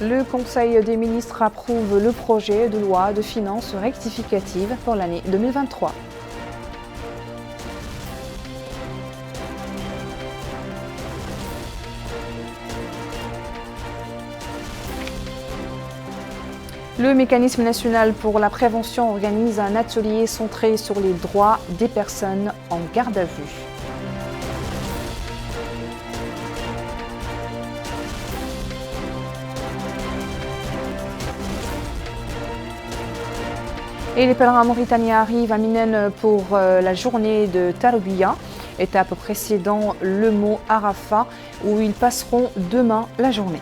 Le Conseil des ministres approuve le projet de loi de finances rectificative pour l'année 2023. Le Mécanisme national pour la prévention organise un atelier centré sur les droits des personnes en garde à vue. Et les pèlerins mauritaniens arrivent à Minen pour la journée de Tarbiya, étape précédant le mont Arafat, où ils passeront demain la journée.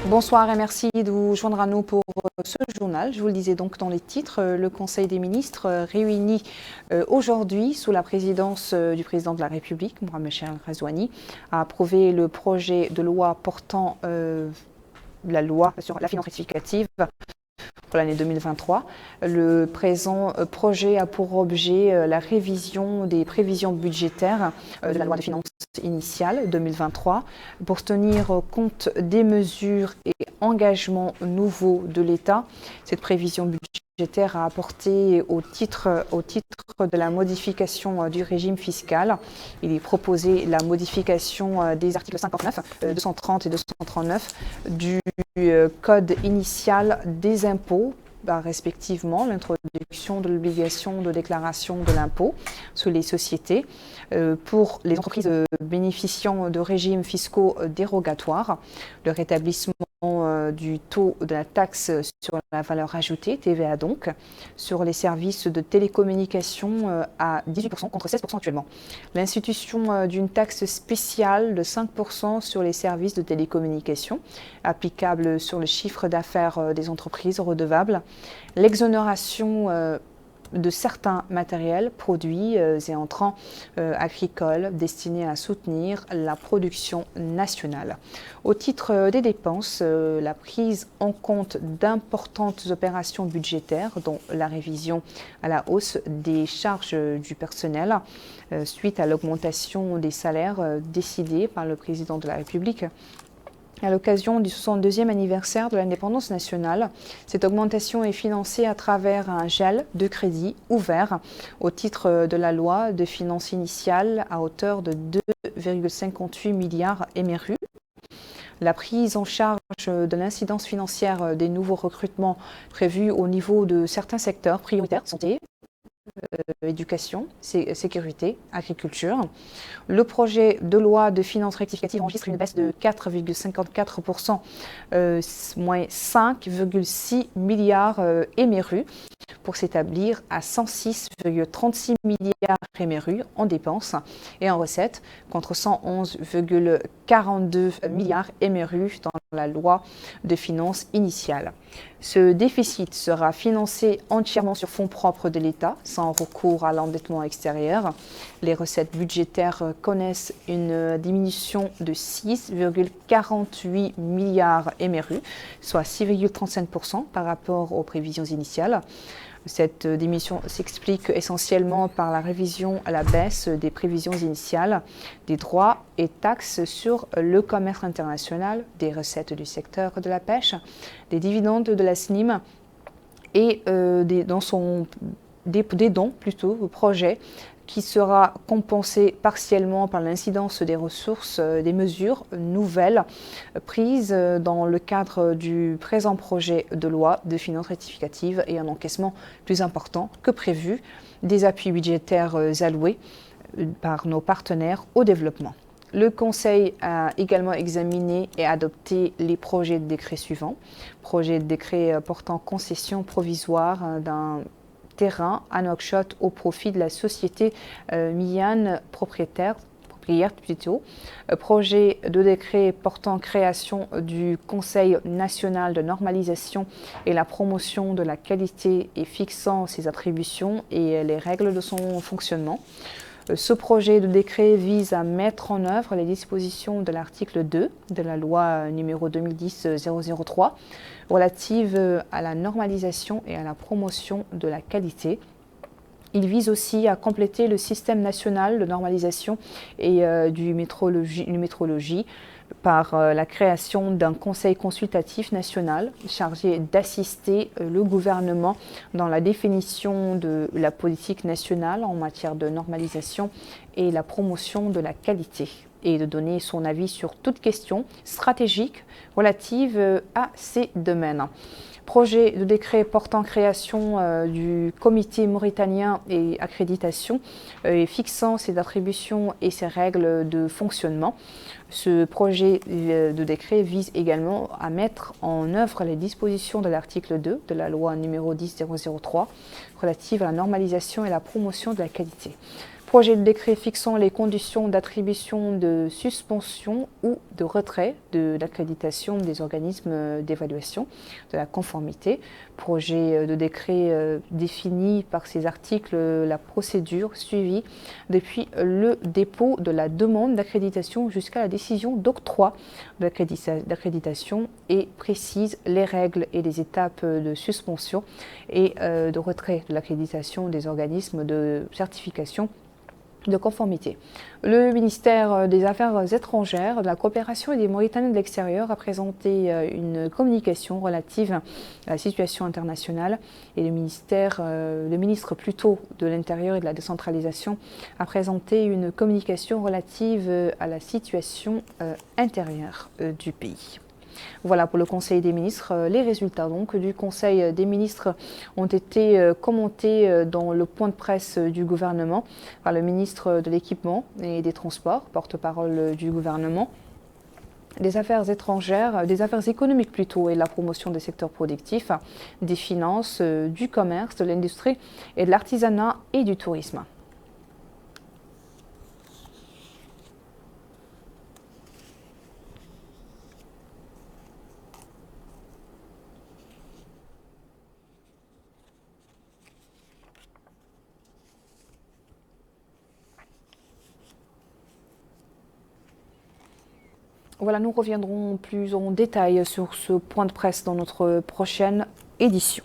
Bonsoir et merci de vous joindre à nous pour ce journal. Je vous le disais donc dans les titres, le Conseil des ministres réuni aujourd'hui sous la présidence du président de la République, Mohamed Chahel Ghazouani, a approuvé le projet de loi portant la loi sur la finance rectificative pour l'année 2023. Le présent projet a pour objet la révision des prévisions budgétaires de la loi de finances initiale 2023 pour tenir compte des mesures et engagements nouveaux de l'État. Cette prévision budgétaire a apporté au titre de la modification du régime fiscal. Il est proposé la modification des articles 59, 230 et 239 du Code initial des impôts, respectivement l'introduction de l'obligation de déclaration de l'impôt sur les sociétés pour les entreprises bénéficiant de régimes fiscaux dérogatoires, le rétablissement du taux de la taxe sur la valeur ajoutée, TVA donc, sur les services de télécommunication à 18% contre 16% actuellement. L'institution d'une taxe spéciale de 5% sur les services de télécommunication applicable sur le chiffre d'affaires des entreprises redevables, l'exonération de certains matériels, produits et entrants agricoles destinés à soutenir la production nationale. Au titre des dépenses, la prise en compte d'importantes opérations budgétaires, dont la révision à la hausse des charges du personnel suite à l'augmentation des salaires décidée par le président de la République. À l'occasion du 62e anniversaire de l'indépendance nationale, cette augmentation est financée à travers un gel de crédit ouvert au titre de la loi de finances initiale à hauteur de 2,58 milliards MRU. La prise en charge de l'incidence financière des nouveaux recrutements prévus au niveau de certains secteurs prioritaires, santé, éducation, sécurité, agriculture. Le projet de loi de finances rectificative enregistre une baisse de 4,54%, moins 5,6 milliards MRU, pour s'établir à 106,36 milliards MRU en dépenses et en recettes, contre 111,42 milliards MRU dans la loi de finances initiale. Ce déficit sera financé entièrement sur fonds propres de l'État, sans recours à l'endettement extérieur. Les recettes budgétaires connaissent une diminution de 6,48 milliards MRU, soit 6,35% par rapport aux prévisions initiales. Cette diminution s'explique essentiellement par la révision à la baisse des prévisions initiales des droits et taxes sur le commerce international, des recettes du secteur de la pêche, des dividendes de la SNIM et des dons au projet qui sera compensé partiellement par l'incidence des ressources, des mesures nouvelles prises dans le cadre du présent projet de loi de finances rectificative et un encaissement plus important que prévu des appuis budgétaires alloués par nos partenaires au développement. Le Conseil a également examiné et adopté les projets de décret suivants. Projet de décret portant concession provisoire d'un terrain à Nouakchott au profit de la société Mian propriétaire plutôt. Projet de décret portant création du Conseil national de normalisation et la promotion de la qualité et fixant ses attributions et les règles de son fonctionnement. Ce projet de décret vise à mettre en œuvre les dispositions de l'article 2 de la loi numéro 2010-003 relative à la normalisation et à la promotion de la qualité. Il vise aussi à compléter le système national de normalisation et du métrologie par la création d'un conseil consultatif national chargé d'assister le gouvernement dans la définition de la politique nationale en matière de normalisation et la promotion de la qualité et de donner son avis sur toute question stratégique relative à ces domaines. Projet de décret portant création du comité mauritanien et accréditation et fixant ses attributions et ses règles de fonctionnement. Ce projet de décret vise également à mettre en œuvre les dispositions de l'article 2 de la loi numéro 10-003 relative à la normalisation et la promotion de la qualité. Projet de décret fixant les conditions d'attribution, de suspension ou de retrait de l'accréditation des organismes d'évaluation de la conformité. Projet de décret définit par ces articles la procédure suivie depuis le dépôt de la demande d'accréditation jusqu'à la décision d'octroi d'accréditation et précise les règles et les étapes de suspension et de retrait de l'accréditation des organismes de certification de conformité. Le ministère des Affaires étrangères, de la coopération et des Mauritaniens de l'extérieur a présenté une communication relative à la situation internationale et le ministre plutôt de l'Intérieur et de la décentralisation a présenté une communication relative à la situation intérieure du pays. Voilà pour le Conseil des ministres. Les résultats donc du Conseil des ministres ont été commentés dans le point de presse du gouvernement par le ministre de l'Équipement et des Transports, porte-parole du gouvernement, des Affaires étrangères, des Affaires économiques plutôt et de la promotion des secteurs productifs, des finances, du commerce, de l'industrie et de l'artisanat et du tourisme. Voilà, nous reviendrons plus en détail sur ce point de presse dans notre prochaine édition.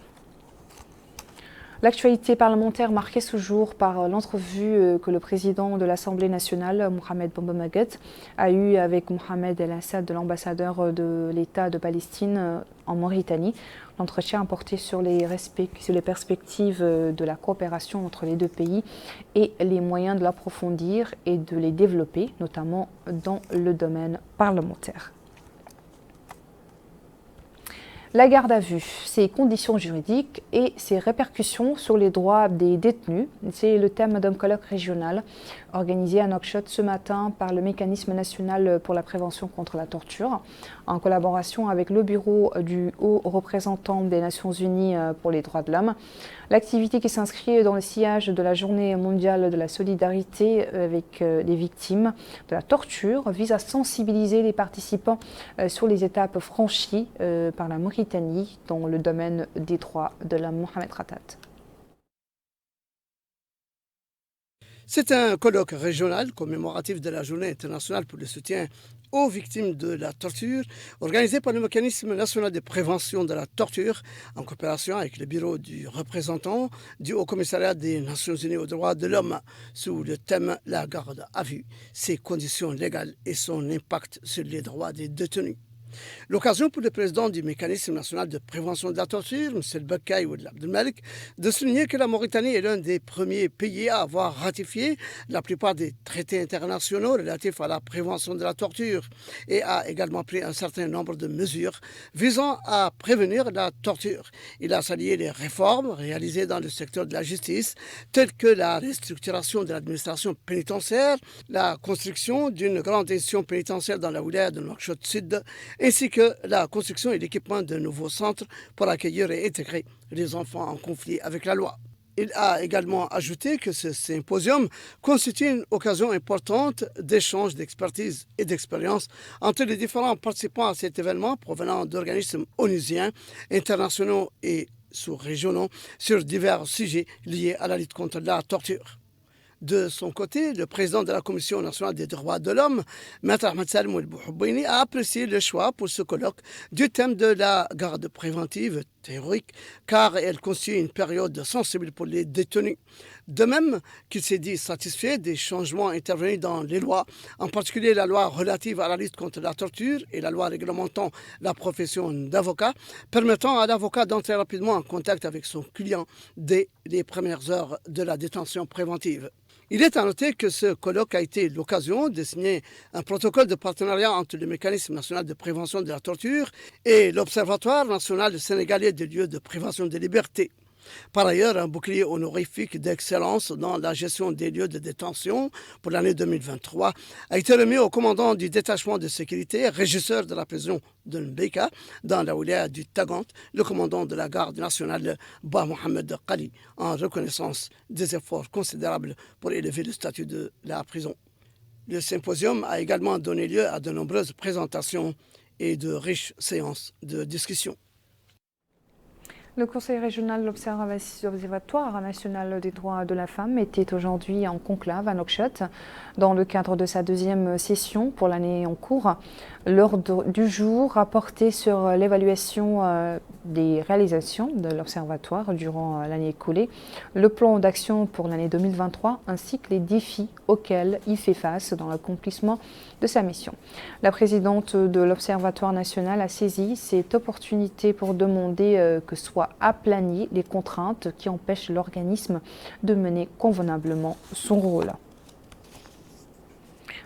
L'actualité parlementaire marquée ce jour par l'entrevue que le président de l'Assemblée nationale, Mohamed Boumba Maguette, a eue avec Mohamed El Assad, l'ambassadeur de l'État de Palestine en Mauritanie. L'entretien a porté sur les perspectives de la coopération entre les deux pays et les moyens de l'approfondir et de les développer, notamment dans le domaine parlementaire. La garde à vue, ses conditions juridiques et ses répercussions sur les droits des détenus, c'est le thème d'un colloque régional organisé à Nouakchott ce matin par le Mécanisme national pour la prévention contre la torture, en collaboration avec le bureau du haut représentant des Nations Unies pour les droits de l'homme. L'activité qui s'inscrit dans le sillage de la Journée mondiale de la solidarité avec les victimes de la torture vise à sensibiliser les participants sur les étapes franchies par la Mauritanie dans le domaine des droits de l'homme. Mohamed Khatat. C'est un colloque régional commémoratif de la Journée internationale pour le soutien aux victimes de la torture, organisé par le Mécanisme national de prévention de la torture, en coopération avec le bureau du représentant du Haut Commissariat des Nations Unies aux droits de l'homme, sous le thème « La garde à vue, ses conditions légales et son impact sur les droits des détenus ». L'occasion pour le président du Mécanisme national de prévention de la torture, M. Bakay Oued Abdelmalek, de souligner que la Mauritanie est l'un des premiers pays à avoir ratifié la plupart des traités internationaux relatifs à la prévention de la torture et a également pris un certain nombre de mesures visant à prévenir la torture. Il a salué les réformes réalisées dans le secteur de la justice, telles que la restructuration de l'administration pénitentiaire, la construction d'une grande institution pénitentiaire dans la wilaya de Nouakchott Sud, ainsi que la construction et l'équipement de nouveaux centres pour accueillir et intégrer les enfants en conflit avec la loi. Il a également ajouté que ce symposium constitue une occasion importante d'échange d'expertise et d'expérience entre les différents participants à cet événement provenant d'organismes onusiens, internationaux et sous-régionaux sur divers sujets liés à la lutte contre la torture. De son côté, le président de la Commission nationale des droits de l'homme, Maître Ahmed Salem El Bouhoubouni, a apprécié le choix pour ce colloque du thème de la garde préventive théorique, car elle constitue une période sensible pour les détenus. De même qu'il s'est dit satisfait des changements intervenus dans les lois, en particulier la loi relative à la lutte contre la torture et la loi réglementant la profession d'avocat, permettant à l'avocat d'entrer rapidement en contact avec son client dès les premières heures de la détention préventive. Il est à noter que ce colloque a été l'occasion de signer un protocole de partenariat entre le Mécanisme national de prévention de la torture et l'Observatoire national sénégalais des lieux de privation de liberté. Par ailleurs, un bouclier honorifique d'excellence dans la gestion des lieux de détention pour l'année 2023 a été remis au commandant du détachement de sécurité, régisseur de la prison de Mbeka, dans la wilaya du Tagant, le commandant de la garde nationale, Ba Mohamed Qali, en reconnaissance des efforts considérables pour élever le statut de la prison. Le symposium a également donné lieu à de nombreuses présentations et de riches séances de discussion. Le Conseil régional de l'Observatoire national des droits de la femme était aujourd'hui en conclave à Nouakchott dans le cadre de sa deuxième session pour l'année en cours. L'ordre du jour a porté sur l'évaluation des réalisations de l'Observatoire durant l'année écoulée, le plan d'action pour l'année 2023 ainsi que les défis auxquels il fait face dans l'accomplissement de sa mission. La présidente de l'Observatoire national a saisi cette opportunité pour demander que soient aplanies les contraintes qui empêchent l'organisme de mener convenablement son rôle.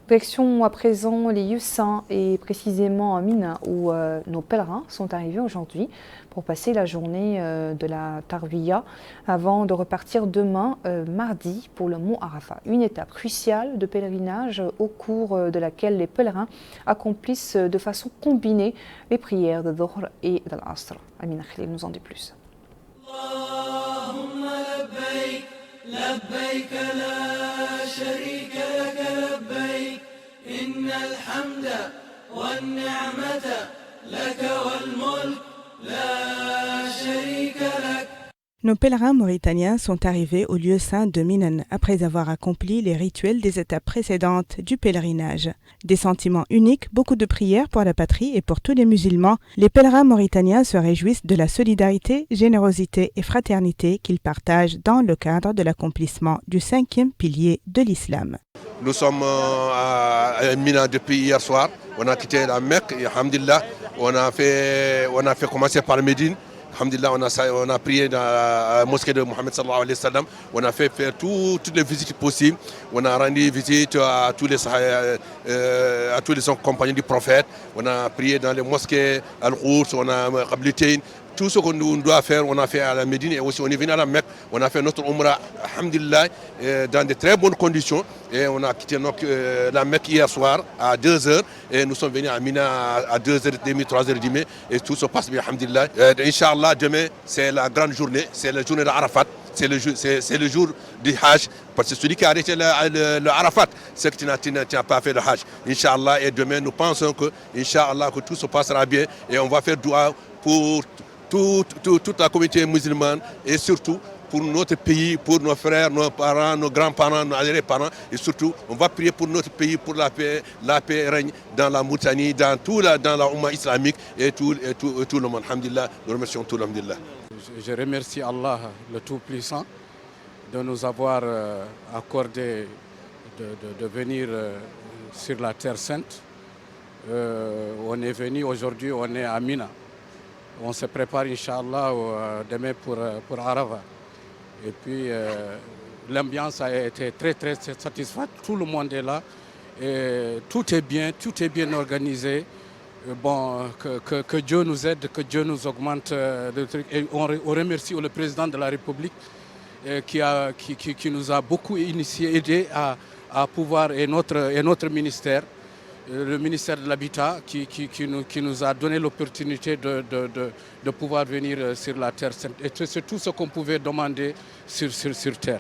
Direction à présent les lieux saints et précisément à Mina où nos pèlerins sont arrivés aujourd'hui pour passer la journée de la Tarwiya avant de repartir demain mardi pour le mont Arafat. Une étape cruciale de pèlerinage au cours de laquelle les pèlerins accomplissent de façon combinée les prières de Dhuhr et de l'Asr. Amina Khalil nous en dit plus. لبيك لا شريك لك لبيك إن الحمد والنعمة لك والملك لا شريك لك. Nos pèlerins mauritaniens sont arrivés au lieu saint de Minan après avoir accompli les rituels des étapes précédentes du pèlerinage. Des sentiments uniques, beaucoup de prières pour la patrie et pour tous les musulmans. Les pèlerins mauritaniens se réjouissent de la solidarité, générosité et fraternité qu'ils partagent dans le cadre de l'accomplissement du 5e pilier de l'islam. Nous sommes à Mina depuis hier soir. On a quitté la Mecque et alhamdulillah, on a fait commencer par Médine. Alhamdulillah, on a prié dans la mosquée de Mohammed sallallahu alayhi wa sallam. On a fait faire toutes les visites possibles. On a rendu visite à tous les compagnons du prophète. On a prié dans les mosquées Al-Qours, on a Qablitayn. Tout ce qu'on doit faire, on a fait à la Médine et aussi on est venu à la Mecque. On a fait notre Umrah, alhamdulillah, dans de très bonnes conditions. Et on a quitté la Mecque hier soir à 2h et nous sommes venus à Mina à 2h30, 3h30 et tout se passe bien, alhamdulillah. Inch'Allah, demain, c'est la grande journée, c'est la journée d'Arafat, c'est le jour du Hajj. Parce que celui qui a arrêté le Arafat, c'est que tu n'as pas fait le Hajj. Inch'Allah, et demain, nous pensons que, Inch'Allah, que tout se passera bien et on va faire dua pour toute la communauté musulmane et surtout pour notre pays, pour nos frères, nos parents, nos grands-parents, nos arrière-parents et surtout on va prier pour notre pays, pour la paix règne dans la Mauritanie, dans la Oumma islamique et tout le monde. Alhamdulillah, nous remercions tout l'Alhamdulillah. Je remercie Allah le Tout-Puissant de nous avoir accordé de venir sur la Terre Sainte. On est venu aujourd'hui, on est à Mina. On se prépare, Inch'Allah, demain pour Arafat. Et puis, l'ambiance a été très, très satisfaisante. Tout le monde est là. Et tout est bien organisé. Bon, que Dieu nous aide, que Dieu nous augmente. Et on remercie le président de la République qui nous a beaucoup aidé à pouvoir, et notre ministère. Le ministère de l'Habitat qui nous a donné l'opportunité de pouvoir venir sur la Terre Sainte. Et c'est tout ce qu'on pouvait demander sur Terre.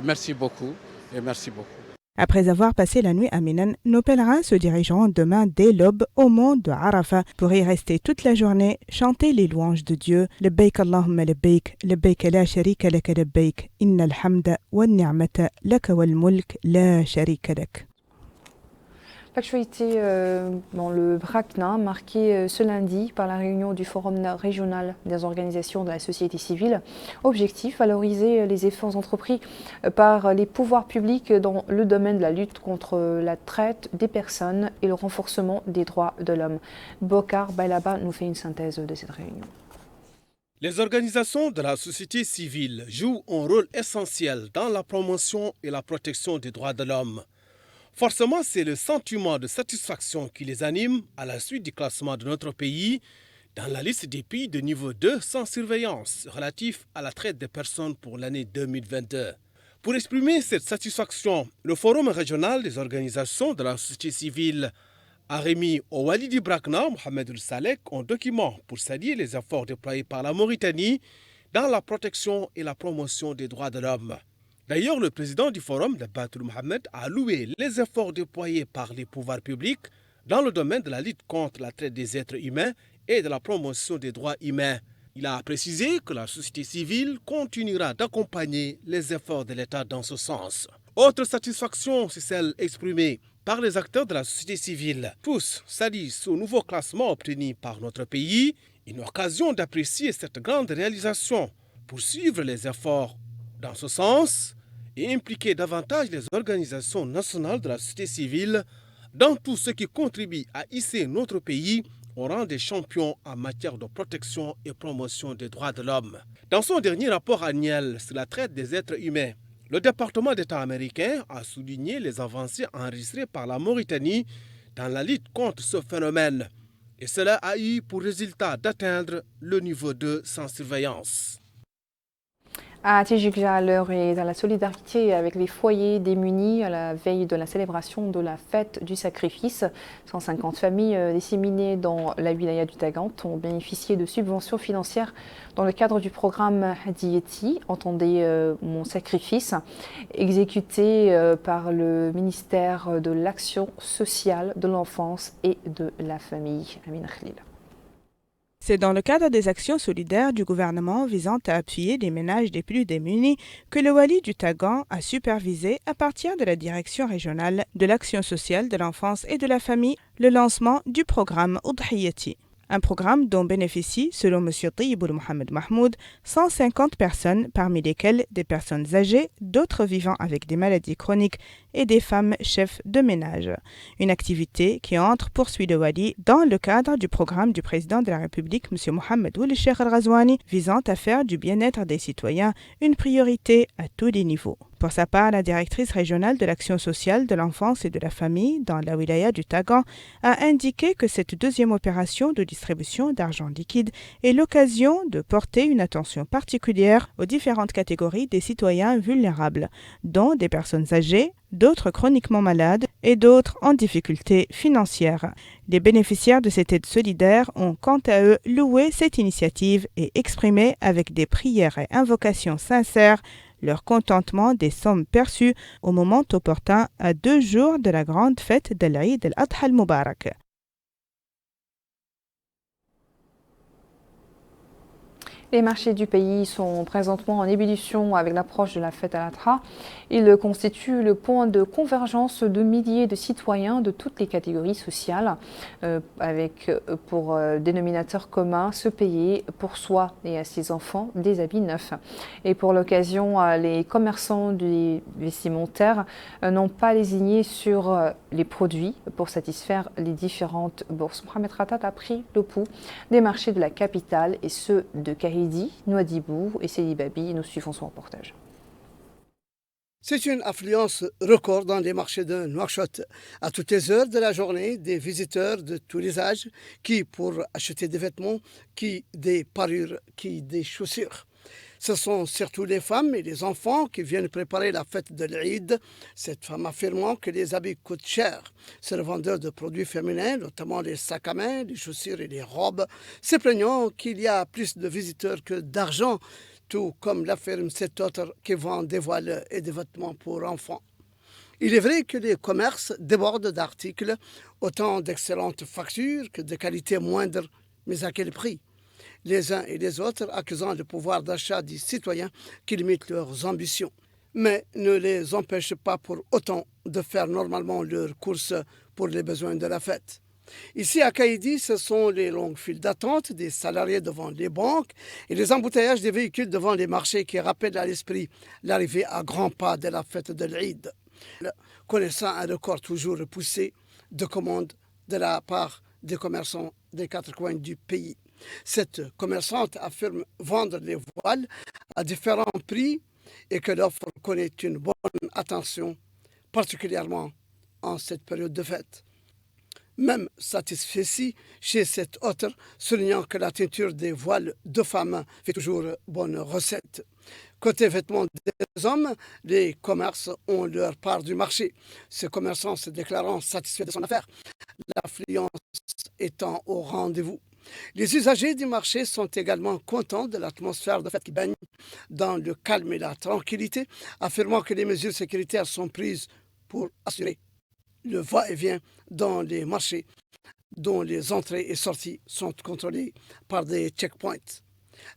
Merci beaucoup et merci beaucoup. Après avoir passé la nuit à Minan, nos pèlerins se dirigeront demain dès l'aube au mont de Arafat pour y rester toute la journée, chanter les louanges de Dieu. Labbaik Allahumma labbaik, labbaik la sharika laka labbaik, innal hamda wa ni'mata laka wal mulk la sharika lak. L'actualité dans le BRACNA, marquée ce lundi par la réunion du Forum régional des organisations de la société civile. Objectif, valoriser les efforts entrepris par les pouvoirs publics dans le domaine de la lutte contre la traite des personnes et le renforcement des droits de l'homme. Bokar Bailaba nous fait une synthèse de cette réunion. Les organisations de la société civile jouent un rôle essentiel dans la promotion et la protection des droits de l'homme. Forcément, c'est le sentiment de satisfaction qui les anime à la suite du classement de notre pays dans la liste des pays de niveau 2 sans surveillance relatif à la traite des personnes pour l'année 2022. Pour exprimer cette satisfaction, le Forum régional des organisations de la société civile a remis au Wali du BRACNA, Mohamed El Salek, un document pour saluer les efforts déployés par la Mauritanie dans la protection et la promotion des droits de l'homme. D'ailleurs, le président du forum, Batul Mohamed, a loué les efforts déployés par les pouvoirs publics dans le domaine de la lutte contre la traite des êtres humains et de la promotion des droits humains. Il a précisé que la société civile continuera d'accompagner les efforts de l'État dans ce sens. Autre satisfaction, c'est celle exprimée par les acteurs de la société civile. Tous saluent ce nouveau classement obtenu par notre pays, une occasion d'apprécier cette grande réalisation, poursuivre les efforts dans ce sens et impliquer davantage les organisations nationales de la société civile dans tout ce qui contribue à hisser notre pays au rang des champions en matière de protection et promotion des droits de l'homme. Dans son dernier rapport annuel sur la traite des êtres humains, le département d'État américain a souligné les avancées enregistrées par la Mauritanie dans la lutte contre ce phénomène. Et cela a eu pour résultat d'atteindre le niveau 2 sans surveillance. À Tijikja, l'heure est dans la solidarité avec les foyers démunis à la veille de la célébration de la fête du sacrifice. 150 familles disséminées dans la wilaya du Tagant ont bénéficié de subventions financières dans le cadre du programme Hadiyeti, entendez mon sacrifice, exécuté par le ministère de l'Action sociale, de l'enfance et de la famille. Amin Khalil. C'est dans le cadre des actions solidaires du gouvernement visant à appuyer les ménages les plus démunis que le Wali du Tagant a supervisé à partir de la direction régionale de l'action sociale de l'enfance et de la famille le lancement du programme Udhiyati. Un programme dont bénéficient, selon M. Tayyiboul Mohamed Mahmoud, 150 personnes, parmi lesquelles des personnes âgées, d'autres vivant avec des maladies chroniques et des femmes chefs de ménage. Une activité qui entre, poursuit le Wali, dans le cadre du programme du président de la République, M. Mohamed Ould Cheikh Al-Ghazouani, visant à faire du bien-être des citoyens une priorité à tous les niveaux. Pour sa part, la directrice régionale de l'action sociale de l'enfance et de la famille dans la wilaya du Tagant a indiqué que cette deuxième opération de distribution d'argent liquide est l'occasion de porter une attention particulière aux différentes catégories des citoyens vulnérables, dont des personnes âgées, d'autres chroniquement malades et d'autres en difficulté financière. Les bénéficiaires de cette aide solidaire ont quant à eux loué cette initiative et exprimé avec des prières et invocations sincères leur contentement des sommes perçues au moment opportun à 2 jours de la grande fête de l'Aïd al-Adha al-Mubarak. Les marchés du pays sont présentement en ébullition avec l'approche de la fête al-Adha. Ils constituent le point de convergence de milliers de citoyens de toutes les catégories sociales, avec pour dénominateur commun se payer pour soi et à ses enfants des habits neufs. Et pour l'occasion, les commerçants du vestimentaire n'ont pas lésigné sur les produits pour satisfaire les différentes bourses. Mohamed Ratat a pris le pouls des marchés de la capitale et ceux de Kahidi, Nouadhibou et Sidi Babi. Nous suivons son reportage. C'est une affluence record dans les marchés de Nouakchott. À toutes les heures de la journée, des visiteurs de tous les âges qui pour acheter des vêtements, qui des parures, qui des chaussures. Ce sont surtout les femmes et les enfants qui viennent préparer la fête de l'Eid, cette femme affirmant que les habits coûtent cher. C'est le vendeur de produits féminins, notamment les sacs à main, les chaussures et les robes, se plaignant qu'il y a plus de visiteurs que d'argent, tout comme l'affirme cet autre qui vend des voiles et des vêtements pour enfants. Il est vrai que les commerces débordent d'articles, autant d'excellentes factures que de qualité moindre, mais à quel prix ? Les uns et les autres accusant le pouvoir d'achat des citoyens qui limitent leurs ambitions, mais ne les empêche pas pour autant de faire normalement leurs courses pour les besoins de la fête. Ici à Kaïdi, ce sont les longues files d'attente des salariés devant les banques et les embouteillages des véhicules devant les marchés qui rappellent à l'esprit l'arrivée à grands pas de la fête de l'Eid, connaissant un record toujours repoussé de commandes de la part des commerçants des quatre coins du pays. Cette commerçante affirme vendre les voiles à différents prix et que l'offre connaît une bonne attention, particulièrement en cette période de fête. Même satisfait chez cet autre, soulignant que la teinture des voiles de femmes fait toujours bonne recette. Côté vêtements des hommes, les commerces ont leur part du marché. Ces commerçants se déclarant satisfaits de son affaire, l'affluence étant au rendez-vous. Les usagers du marché sont également contents de l'atmosphère de fête qui baigne dans le calme et la tranquillité, affirmant que les mesures sécuritaires sont prises pour assurer le va-et-vient dans les marchés dont les entrées et sorties sont contrôlées par des checkpoints.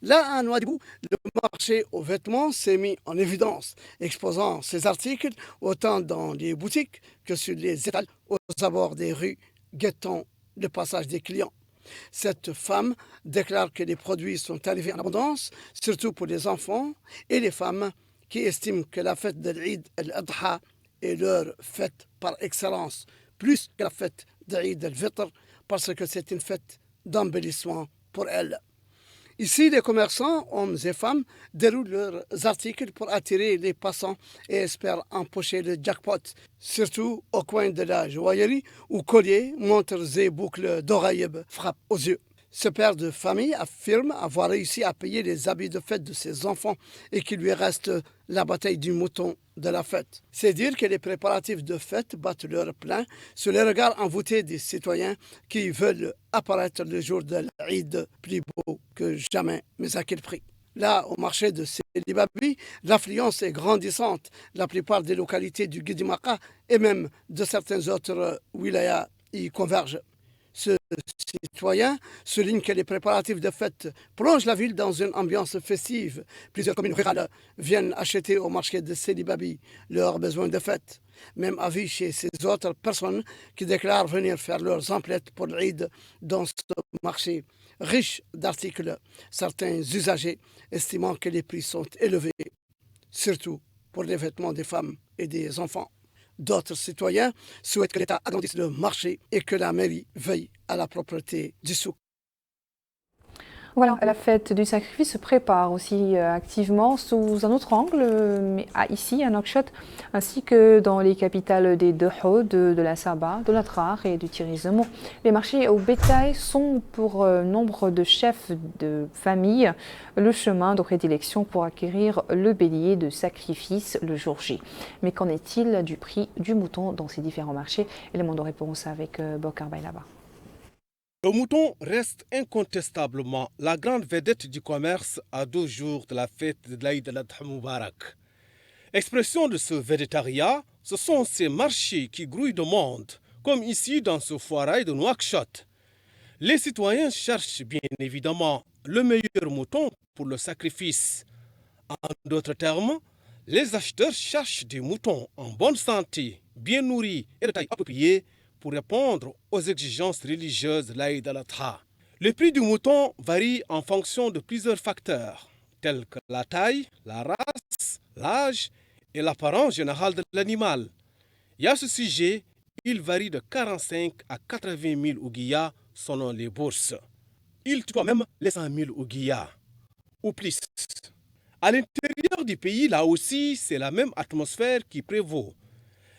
Là, à Nouadhibou, le marché aux vêtements s'est mis en évidence, exposant ses articles autant dans les boutiques que sur les étals aux abords des rues, guettant le passage des clients. Cette femme déclare que les produits sont arrivés en abondance, surtout pour les enfants et les femmes qui estiment que la fête de l'Eid al-Adha est leur fête par excellence, plus que la fête d'Eid al-Fitr, parce que c'est une fête d'embellissement pour elles. Ici, les commerçants, hommes et femmes, déroulent leurs articles pour attirer les passants et espèrent empocher le jackpot, surtout au coin de la joaillerie où colliers, montres et boucles d'oreilles frappent aux yeux. Ce père de famille affirme avoir réussi à payer les habits de fête de ses enfants et qu'il lui reste la bataille du mouton de la fête. C'est dire que les préparatifs de fête battent leur plein sur les regards envoûtés des citoyens qui veulent apparaître le jour de l'Eid plus beau que jamais, mais à quel prix? Là, au marché de Selibabi, l'affluence est grandissante. La plupart des localités du Guidimaka et même de certains autres wilayas y convergent. Ce citoyen souligne que les préparatifs de fête plongent la ville dans une ambiance festive. Plusieurs communes rurales viennent acheter au marché de Selibabi leurs besoins de fête. Même avis chez ces autres personnes qui déclarent venir faire leurs emplettes pour l'Eid dans ce marché riche d'articles, certains usagers estimant que les prix sont élevés, surtout pour les vêtements des femmes et des enfants. D'autres citoyens souhaitent que l'État agrandisse le marché et que la mairie veille à la propreté du souk. Voilà, la fête du sacrifice se prépare aussi activement sous un autre angle, mais ici à Nouakchott, ainsi que dans les capitales des deux Hauts, de la Saba, de l'Atrar et du Tirizemont. Les marchés au bétail sont pour nombre de chefs de famille le chemin de prédilection pour acquérir le bélier de sacrifice le jour J. Mais qu'en est-il du prix du mouton dans ces différents marchés? Élément de réponse avec Bokar Bailaba. Le mouton reste incontestablement la grande vedette du commerce à 2 jours de la fête de l'Aïd al-Adha Moubarak. Expression de ce végétariat, ce sont ces marchés qui grouillent de monde, comme ici dans ce foirail de Nouakchott. Les citoyens cherchent bien évidemment le meilleur mouton pour le sacrifice. En d'autres termes, les acheteurs cherchent des moutons en bonne santé, bien nourris et de taille appropriée, pour répondre aux exigences religieuses de l'Aïd al-Adha. Le prix du mouton varie en fonction de plusieurs facteurs, tels que la taille, la race, l'âge et l'apparence générale de l'animal. Et à ce sujet, il varie de 45 à 80 000 ouguiyas selon les bourses. Il tutoie même les 100 000 ouguiyas, ou plus. À l'intérieur du pays, là aussi, c'est la même atmosphère qui prévaut.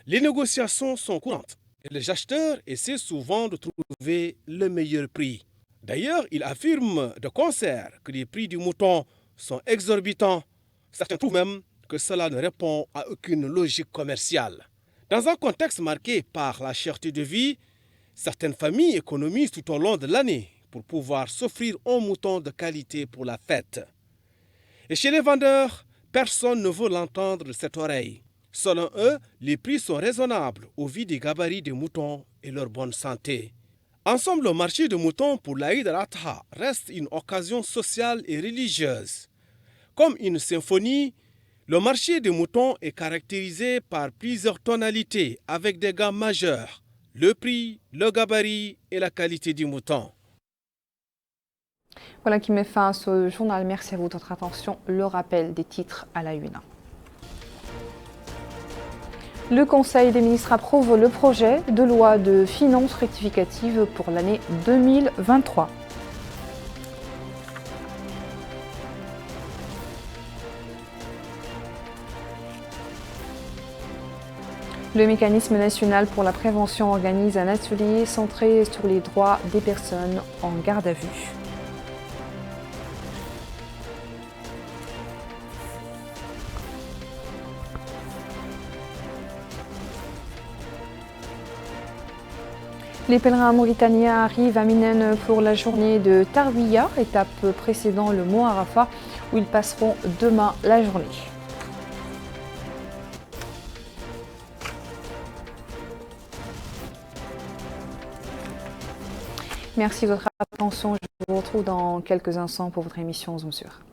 Les négociations sont courantes. Et les acheteurs essaient souvent de trouver le meilleur prix. D'ailleurs, ils affirment de concert que les prix du mouton sont exorbitants. Certains trouvent même que cela ne répond à aucune logique commerciale. Dans un contexte marqué par la cherté de vie, certaines familles économisent tout au long de l'année pour pouvoir s'offrir un mouton de qualité pour la fête. Et chez les vendeurs, personne ne veut l'entendre de cette oreille. Selon eux, les prix sont raisonnables au vu des gabarits des moutons et leur bonne santé. Ensemble, le marché de moutons pour l'Aïd al-Adha reste une occasion sociale et religieuse. Comme une symphonie, le marché des moutons est caractérisé par plusieurs tonalités avec des gammes majeures, le prix, le gabarit et la qualité du mouton. Voilà qui met fin à ce journal. Merci à vous de votre attention. Le rappel des titres à la une. Le Conseil des ministres approuve le projet de loi de finances rectificative pour l'année 2023. Le mécanisme national pour la prévention organise un atelier centré sur les droits des personnes en garde à vue. Les pèlerins mauritaniens arrivent à Minen pour la journée de Tarwiya, étape précédant le mont Arafat, où ils passeront demain la journée. Merci de votre attention. Je vous retrouve dans quelques instants pour votre émission Zoom sur.